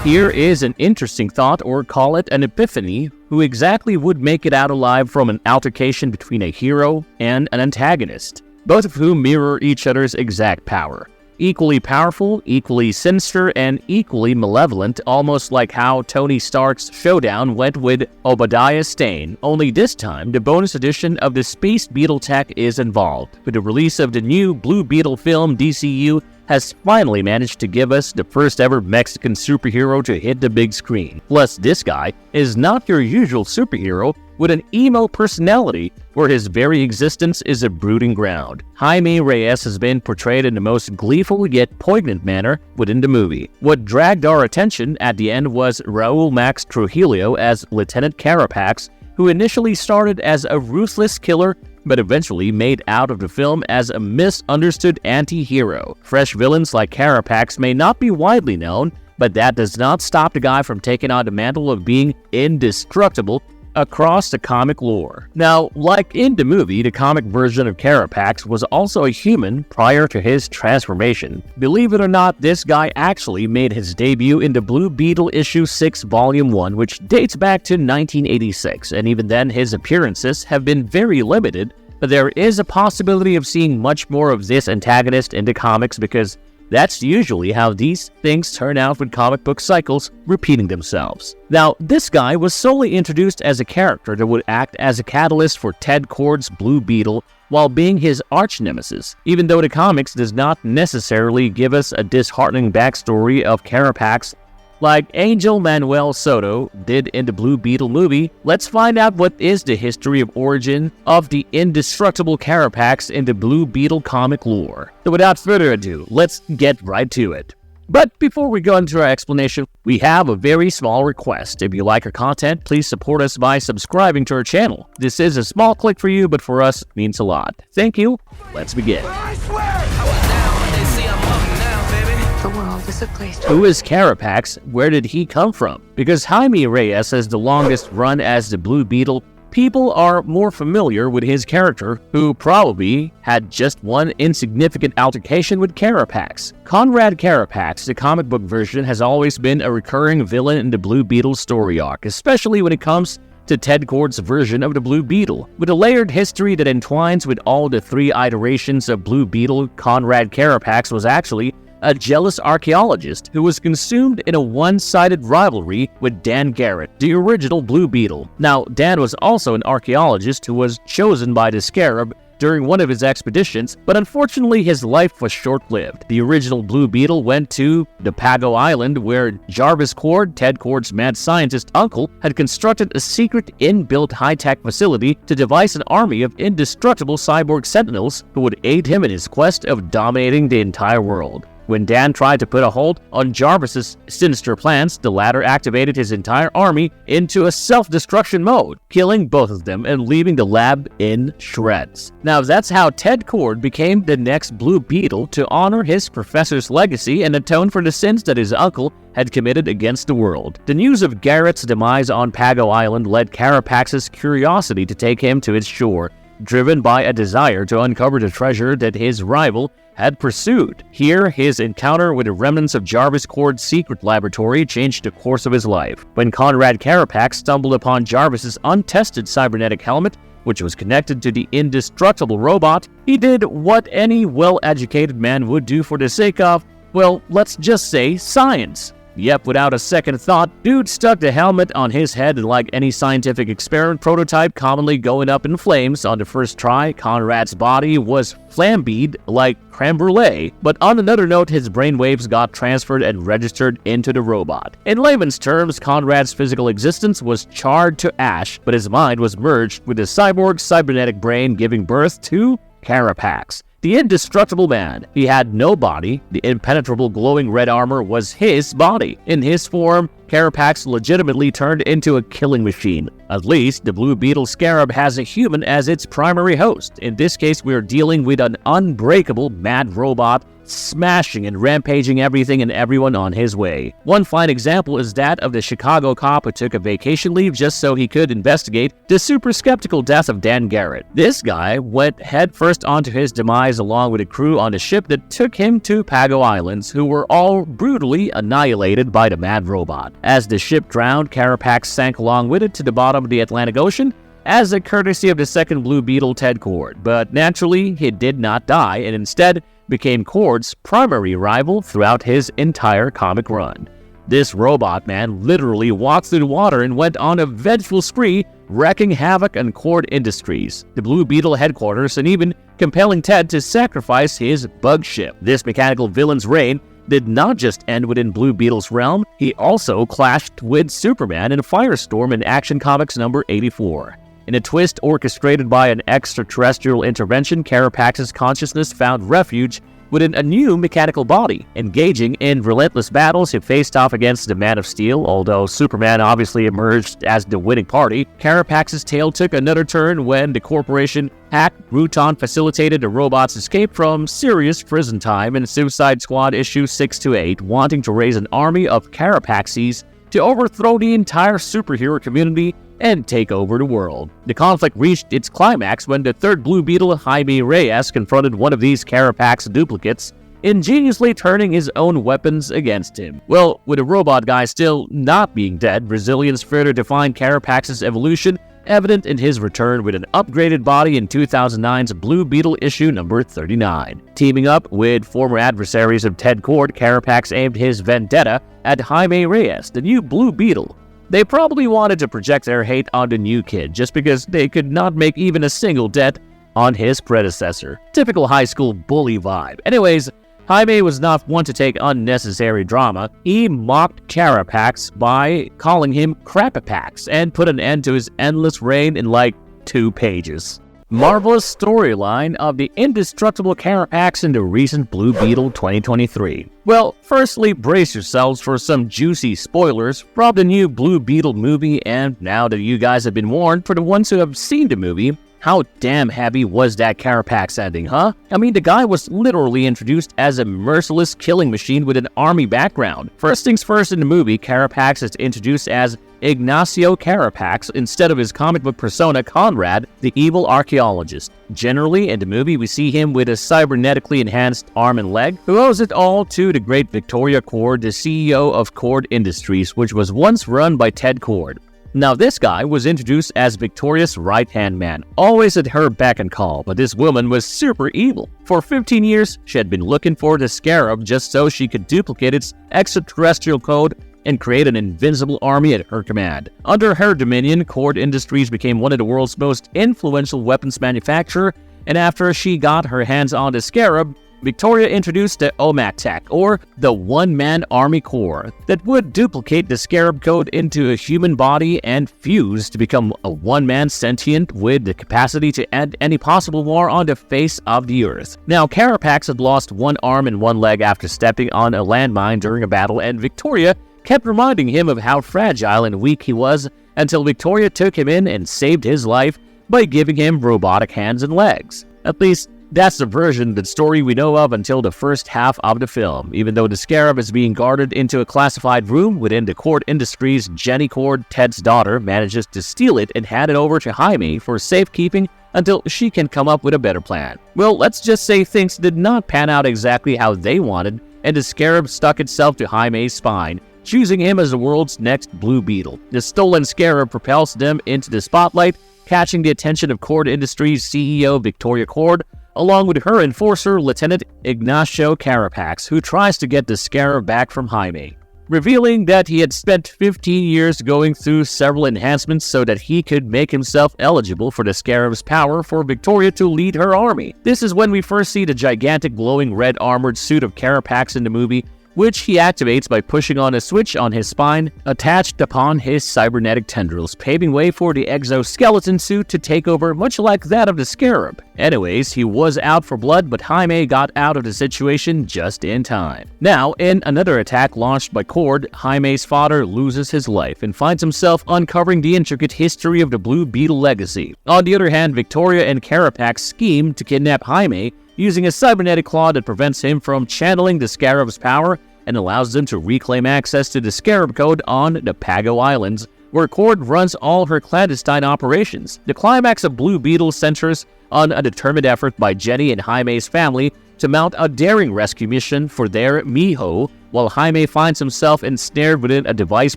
Here is an interesting thought, or call it an epiphany. Who exactly would make it out alive from an altercation between a hero and an antagonist, both of whom mirror each other's exact power? Equally powerful, equally sinister, and equally malevolent, almost like how Tony Stark's showdown went with Obadiah Stane, only this time the bonus edition of the Space Beetle tech is involved. With the release of the new Blue Beetle film, DCU has finally managed to give us the first ever Mexican superhero to hit the big screen. Plus, this guy is not your usual superhero with an emo personality where his very existence is a brooding ground. Jaime Reyes has been portrayed in the most gleeful yet poignant manner within the movie. What dragged our attention at the end was Raul Max Trujillo as Lieutenant Carapax, who initially started as a ruthless killer but eventually made out of the film as a misunderstood anti-hero. Fresh villains like Carapax may not be widely known, but that does not stop the guy from taking on the mantle of being indestructible across the comic lore. Now, like in the movie, the comic version of Carapax was also a human prior to his transformation. Believe it or not, this guy actually made his debut in the Blue Beetle issue 6 volume 1, which dates back to 1986, and even then his appearances have been very limited, but there is a possibility of seeing much more of this antagonist in the comics because that's usually how these things turn out with comic book cycles repeating themselves. Now, this guy was solely introduced as a character that would act as a catalyst for Ted Kord's Blue Beetle while being his arch-nemesis, even though the comics does not necessarily give us a disheartening backstory of Carapax like Angel Manuel Soto did in the Blue Beetle movie. Let's find out what is the history of origin of the indestructible Carapax in the Blue Beetle comic lore. So without further ado, let's get right to it. But before we go into our explanation, we have a very small request. If you like our content, please support us by subscribing to our channel. This is a small click for you, but for us, it means a lot. Thank you. Let's begin. I swear! I was down, they see I'm up now, baby. The world is a place to... Who is Carapax? Where did he come from? Because Jaime Reyes has the longest run as the Blue Beetle, people are more familiar with his character, who probably had just one insignificant altercation with Carapax. Conrad Carapax, the comic book version, has always been a recurring villain in the Blue Beetle story arc, especially when it comes to Ted Kord's version of the Blue Beetle. With a layered history that entwines with all the 3 iterations of Blue Beetle, Conrad Carapax was actually a jealous archaeologist who was consumed in a one-sided rivalry with Dan Garrett, the original Blue Beetle. Now, Dan was also an archaeologist who was chosen by the Scarab during one of his expeditions, but unfortunately his life was short-lived. The original Blue Beetle went to the Pago Island where Jarvis Kord, Ted Kord's mad scientist uncle, had constructed a secret inbuilt high-tech facility to devise an army of indestructible cyborg sentinels who would aid him in his quest of dominating the entire world. When Dan tried to put a hold on Jarvis's sinister plans, the latter activated his entire army into a self-destruction mode, killing both of them and leaving the lab in shreds. Now, that's how Ted Kord became the next Blue Beetle to honor his professor's legacy and atone for the sins that his uncle had committed against the world. The news of Garrett's demise on Pago Island led Carapax's curiosity to take him to its shore, driven by a desire to uncover the treasure that his rival had pursued. Here, his encounter with the remnants of Jarvis Kord's secret laboratory changed the course of his life. When Conrad Carapax stumbled upon Jarvis's untested cybernetic helmet, which was connected to the indestructible robot, he did what any well-educated man would do for the sake of, well, let's just say science. Yep, without a second thought, dude stuck the helmet on his head, and like any scientific experiment prototype commonly going up in flames on the first try, Conrad's body was flambeed like creme brulee. But on another note, his brainwaves got transferred and registered into the robot. In layman's terms, Conrad's physical existence was charred to ash, but his mind was merged with the cyborg's cybernetic brain, giving birth to Carapax, the indestructible man. He had no body. The impenetrable glowing red armor was his body. In his form, Carapax legitimately turned into a killing machine. At least, the Blue Beetle Scarab has a human as its primary host. In this case, we are dealing with an unbreakable mad robot smashing and rampaging everything and everyone on his way. One fine example is that of the Chicago cop who took a vacation leave just so he could investigate the super skeptical death of Dan Garrett. This guy went headfirst onto his demise along with a crew on a ship that took him to Pago Islands, who were all brutally annihilated by the mad robot. As the ship drowned, Carapax sank along with it to the bottom of the Atlantic Ocean, as a courtesy of the second Blue Beetle, Ted Kord. But naturally, he did not die and instead became Kord's primary rival throughout his entire comic run. This robot man literally walked through the water and went on a vengeful spree, wreaking havoc on Kord Industries, the Blue Beetle headquarters, and even compelling Ted to sacrifice his bug ship. This mechanical villain's reign did not just end within Blue Beetle's realm, he also clashed with Superman in Firestorm in Action Comics number 84. In a twist orchestrated by an extraterrestrial intervention, Carapax's consciousness found refuge within a new mechanical body. Engaging in relentless battles, he faced off against the Man of Steel. Although Superman obviously emerged as the winning party, Carapax's tale took another turn when the corporation hacked Ruton facilitated the robot's escape from serious prison time in Suicide Squad issue 628, wanting to raise an army of Carapaxes to overthrow the entire superhero community and take over the world. The conflict reached its climax when the third Blue Beetle, Jaime Reyes, confronted one of these Carapax duplicates, ingeniously turning his own weapons against him. Well, with the robot guy still not being dead, resilience further defined Carapax's evolution, evident in his return with an upgraded body in 2009's Blue Beetle issue number 39. Teaming up with former adversaries of Ted Kord, Carapax aimed his vendetta at Jaime Reyes, the new Blue Beetle. They probably wanted to project their hate on the new kid just because they could not make even a single dent on his predecessor. Typical high school bully vibe. Anyways, Jaime was not one to take unnecessary drama. He mocked Carapax by calling him Crapapax and put an end to his endless reign in like 2 pages. Marvelous storyline of the indestructible Carapax in the recent Blue Beetle 2023. Well, firstly, brace yourselves for some juicy spoilers from the new Blue Beetle movie, and now that you guys have been warned, for the ones who have seen the movie, how damn heavy was that Carapax ending, huh? I mean, the guy was literally introduced as a merciless killing machine with an army background. First things first, in the movie, Carapax is introduced as Ignacio Carapax instead of his comic book persona Conrad, the evil archaeologist. Generally, in the movie, we see him with a cybernetically enhanced arm and leg, who owes it all to the great Victoria Kord, the CEO of Kord Industries, which was once run by Ted Kord. Now, this guy was introduced as Victoria's right-hand man, always at her beck and call, but this woman was super evil. For 15 years, she had been looking for the Scarab just so she could duplicate its extraterrestrial code and create an invincible army at her command. Under her dominion, Kord Industries became one of the world's most influential weapons manufacturer, and after she got her hands on the Scarab, Victoria introduced the OMAC Tech, or the One-Man Army Corps, that would duplicate the Scarab code into a human body and fuse to become a one-man sentient with the capacity to end any possible war on the face of the Earth. Now, Carapax had lost one arm and one leg after stepping on a landmine during a battle, and Victoria kept reminding him of how fragile and weak he was until Victoria took him in and saved his life by giving him robotic hands and legs. At least, that's the version of the story we know of until the first half of the film, even though the Scarab is being guarded into a classified room within the Kord Industries. Jenny Kord, Ted's daughter, manages to steal it and hand it over to Jaime for safekeeping until she can come up with a better plan. Well, let's just say things did not pan out exactly how they wanted, and the Scarab stuck itself to Jaime's spine, choosing him as the world's next Blue Beetle. The stolen Scarab propels them into the spotlight, catching the attention of Kord Industries CEO Victoria Kord, along with her enforcer, Lieutenant Ignacio Carapax, who tries to get the Scarab back from Jaime, revealing that he had spent 15 years going through several enhancements so that he could make himself eligible for the Scarab's power for Victoria to lead her army. This is when we first see the gigantic glowing red armored suit of Carapax in the movie, which he activates by pushing on a switch on his spine attached upon his cybernetic tendrils, paving way for the exoskeleton suit to take over, much like that of the Scarab. Anyways, he was out for blood, but Jaime got out of the situation just in time. Now, in another attack launched by Kord, Jaime's father loses his life and finds himself uncovering the intricate history of the Blue Beetle legacy. On the other hand, Victoria and Carapax scheme to kidnap Jaime using a cybernetic claw that prevents him from channeling the Scarab's power and allows them to reclaim access to the Scarab Code on the Pago Islands, where Cord runs all her clandestine operations. The climax of Blue Beetle centers on a determined effort by Jenny and Jaime's family to mount a daring rescue mission for their Miho, while Jaime finds himself ensnared within a device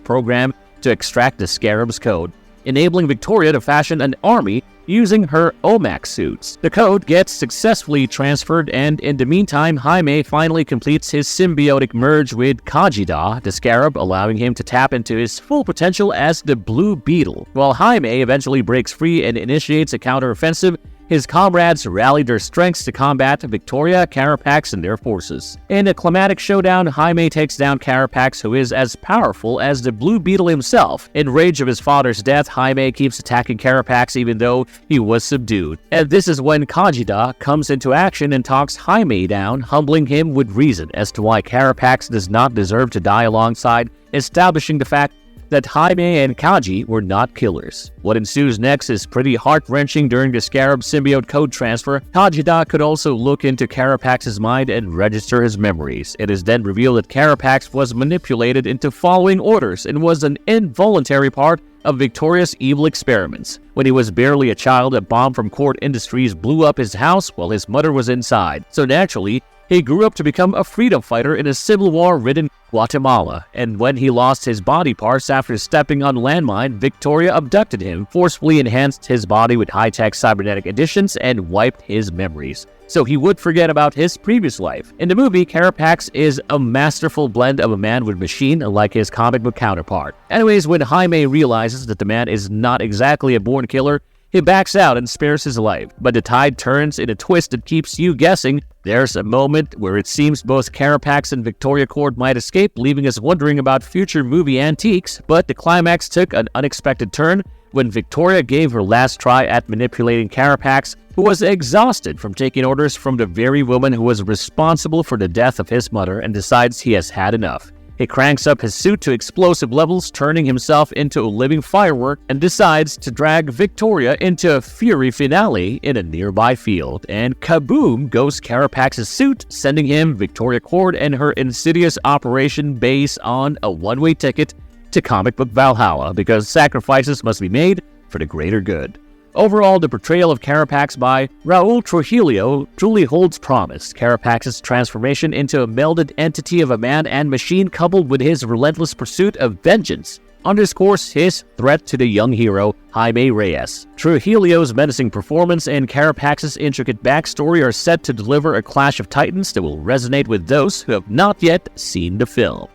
program to extract the Scarab's code, enabling Victoria to fashion an army using her OMAC suits. The code gets successfully transferred, and in the meantime, Jaime finally completes his symbiotic merge with Kajida, the Scarab, allowing him to tap into his full potential as the Blue Beetle. While Jaime eventually breaks free and initiates a counteroffensive, his comrades rally their strengths to combat Victoria, Carapax, and their forces. In a climatic showdown, Jaime takes down Carapax, who is as powerful as the Blue Beetle himself. In rage of his father's death, Jaime keeps attacking Carapax even though he was subdued. And this is when Kajida comes into action and talks Jaime down, humbling him with reason as to why Carapax does not deserve to die alongside, establishing the fact that Jaime and Kaji were not killers. What ensues next is pretty heart-wrenching. During the Scarab symbiote code transfer, Kajida could also look into Carapax's mind and register his memories. It is then revealed that Carapax was manipulated into following orders and was an involuntary part of Victoria's evil experiments. When he was barely a child, a bomb from Cord Industries blew up his house while his mother was inside. So naturally, he grew up to become a freedom fighter in a civil war-ridden Guatemala, and when he lost his body parts after stepping on landmine, Victoria abducted him, forcefully enhanced his body with high-tech cybernetic additions, and wiped his memories, so he would forget about his previous life. In the movie, Carapax is a masterful blend of a man with machine, like his comic book counterpart. Anyways, when Jaime realizes that the man is not exactly a born killer, he backs out and spares his life, but the tide turns in a twist that keeps you guessing. There's a moment where it seems both Carapax and Victoria Cord might escape, leaving us wondering about future movie antiques, but the climax took an unexpected turn when Victoria gave her last try at manipulating Carapax, who was exhausted from taking orders from the very woman who was responsible for the death of his mother, and decides he has had enough. He cranks up his suit to explosive levels, turning himself into a living firework, and decides to drag Victoria into a fury finale in a nearby field. And kaboom goes Carapax's suit, sending him, Victoria Cord, and her insidious operation base on a one-way ticket to comic book Valhalla, because sacrifices must be made for the greater good. Overall, the portrayal of Carapax by Raul Trujillo truly holds promise. Carapax's transformation into a melded entity of a man and machine, coupled with his relentless pursuit of vengeance, underscores his threat to the young hero, Jaime Reyes. Trujillo's menacing performance and Carapax's intricate backstory are set to deliver a clash of titans that will resonate with those who have not yet seen the film.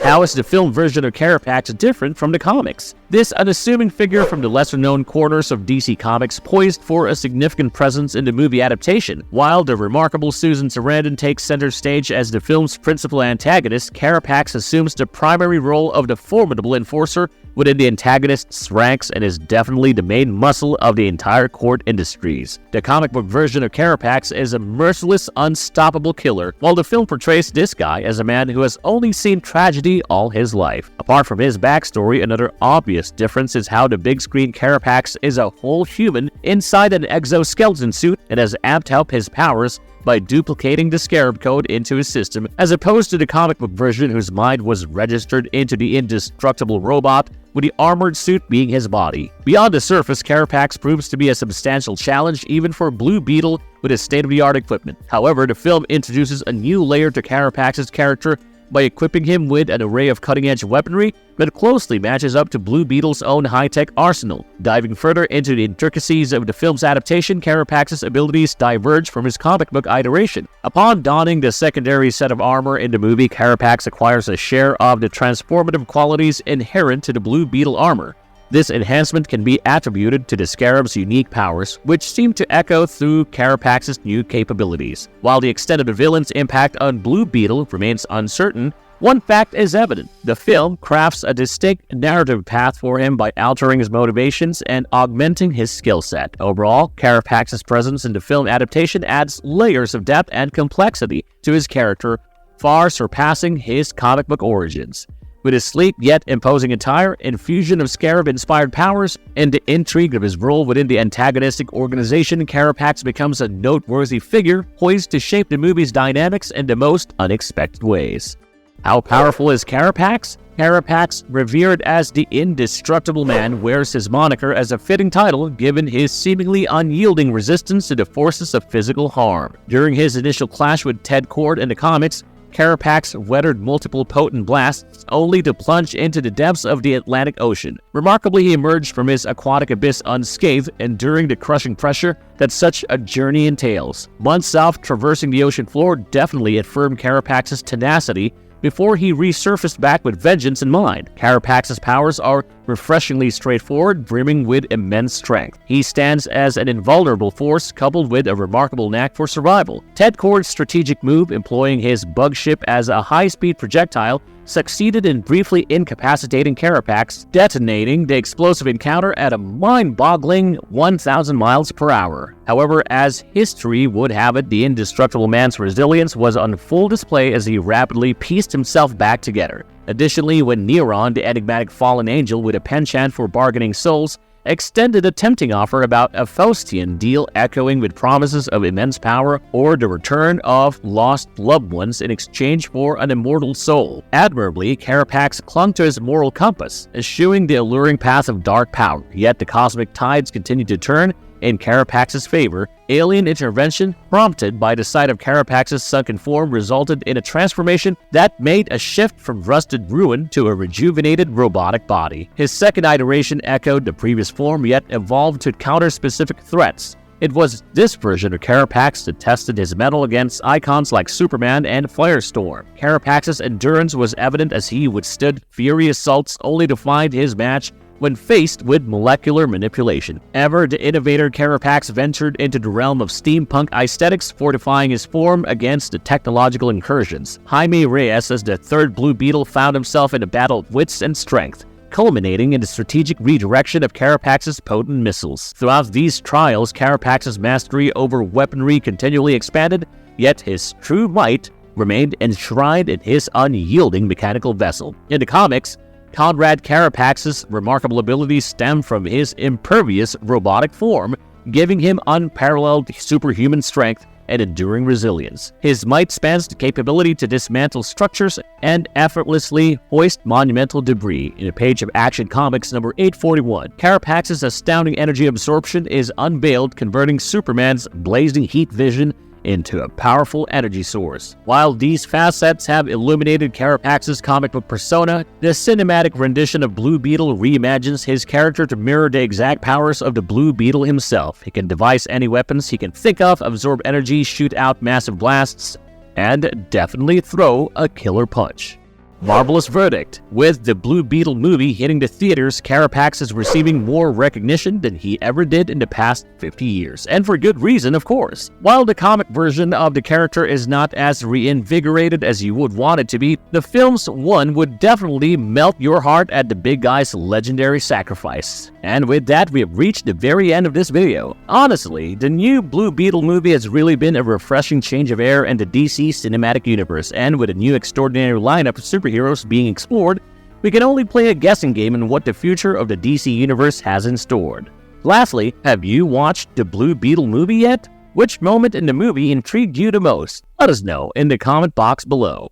How is the film version of Carapax different from the comics? This unassuming figure from the lesser-known corners of DC Comics poised for a significant presence in the movie adaptation. While the remarkable Susan Sarandon takes center stage as the film's principal antagonist, Carapax assumes the primary role of the formidable enforcer within the antagonist's ranks and is definitely the main muscle of the entire Cord Industries. The comic book version of Carapax is a merciless, unstoppable killer, while the film portrays this guy as a man who has only seen tragedy all his life. Apart from his backstory, another obvious difference is how the big screen Carapax is a whole human inside an exoskeleton suit and has amped up his powers by duplicating the Scarab code into his system, as opposed to the comic book version whose mind was registered into the Indestructible robot, with the armored suit being his body. Beyond the surface, Carapax proves to be a substantial challenge even for Blue Beetle with his state-of-the-art equipment. However, the film introduces a new layer to Carapax's character by equipping him with an array of cutting-edge weaponry that closely matches up to Blue Beetle's own high-tech arsenal. Diving further into the intricacies of the film's adaptation, Carapax's abilities diverge from his comic book iteration. Upon donning the secondary set of armor in the movie, Carapax acquires a share of the transformative qualities inherent to the Blue Beetle armor. This enhancement can be attributed to the Scarab's unique powers, which seem to echo through Carapax's new capabilities. While the extent of the villain's impact on Blue Beetle remains uncertain, one fact is evident. The film crafts a distinct narrative path for him by altering his motivations and augmenting his skill set. Overall, Carapax's presence in the film adaptation adds layers of depth and complexity to his character, far surpassing his comic book origins. With his sleek yet imposing attire, infusion of Scarab-inspired powers, and the intrigue of his role within the antagonistic organization, Carapax becomes a noteworthy figure poised to shape the movie's dynamics in the most unexpected ways. How powerful is Carapax? Carapax, revered as the Indestructible Man, wears his moniker as a fitting title given his seemingly unyielding resistance to the forces of physical harm. During his initial clash with Ted Kord in the comics, Carapax weathered multiple potent blasts only to plunge into the depths of the Atlantic Ocean. Remarkably, he emerged from his aquatic abyss unscathed, enduring the crushing pressure that such a journey entails. Months off traversing the ocean floor definitely affirmed Carapax's tenacity before he resurfaced back with vengeance in mind. Carapax's powers are refreshingly straightforward, brimming with immense strength. He stands as an invulnerable force coupled with a remarkable knack for survival. Ted Kord's strategic move, employing his bug ship as a high-speed projectile, succeeded in briefly incapacitating Carapax, detonating the explosive encounter at a mind-boggling 1,000 miles per hour. However, as history would have it, the Indestructible Man's resilience was on full display as he rapidly pieced himself back together. Additionally, when Neron, the enigmatic fallen angel with a penchant for bargaining souls, extended a tempting offer about a Faustian deal echoing with promises of immense power or the return of lost loved ones in exchange for an immortal soul. Admirably, Carapax clung to his moral compass, eschewing the alluring path of dark power, yet the cosmic tides continued to turn in Carapax's favor. Alien intervention, prompted by the sight of Carapax's sunken form, resulted in a transformation that made a shift from rusted ruin to a rejuvenated robotic body. His second iteration echoed the previous form, yet evolved to counter specific threats. It was this version of Carapax that tested his mettle against icons like Superman and Firestorm. Carapax's endurance was evident as he withstood fiery assaults only to find his match when faced with molecular manipulation. Ever the innovator, Carapax ventured into the realm of steampunk aesthetics, fortifying his form against the technological incursions. Jaime Reyes, as the third Blue Beetle, found himself in a battle of wits and strength, culminating in the strategic redirection of Carapax's potent missiles. Throughout these trials, Carapax's mastery over weaponry continually expanded, yet his true might remained enshrined in his unyielding mechanical vessel. In the comics, Conrad Carapax's remarkable abilities stem from his impervious robotic form, giving him unparalleled superhuman strength and enduring resilience. His might spans the capability to dismantle structures and effortlessly hoist monumental debris. In a page of Action Comics number 841, Carapax's astounding energy absorption is unveiled, converting Superman's blazing heat vision into a powerful energy source. While these facets have illuminated Carapax's comic book persona, the cinematic rendition of Blue Beetle reimagines his character to mirror the exact powers of the Blue Beetle himself. He can devise any weapons he can think of, absorb energy, shoot out massive blasts, and definitely throw a killer punch. Marvelous verdict. With the Blue Beetle movie hitting the theaters, Carapax is receiving more recognition than he ever did in the past 50 years. And for good reason, of course. While the comic version of the character is not as reinvigorated as you would want it to be, the film's one would definitely melt your heart at the big guy's legendary sacrifice. And with that, we have reached the very end of this video. Honestly, the new Blue Beetle movie has really been a refreshing change of air in the DC cinematic universe, and with a new extraordinary lineup of superheroes being explored, we can only play a guessing game in what the future of the DC universe has in store. Lastly, have you watched the Blue Beetle movie yet? Which moment in the movie intrigued you the most? Let us know in the comment box below.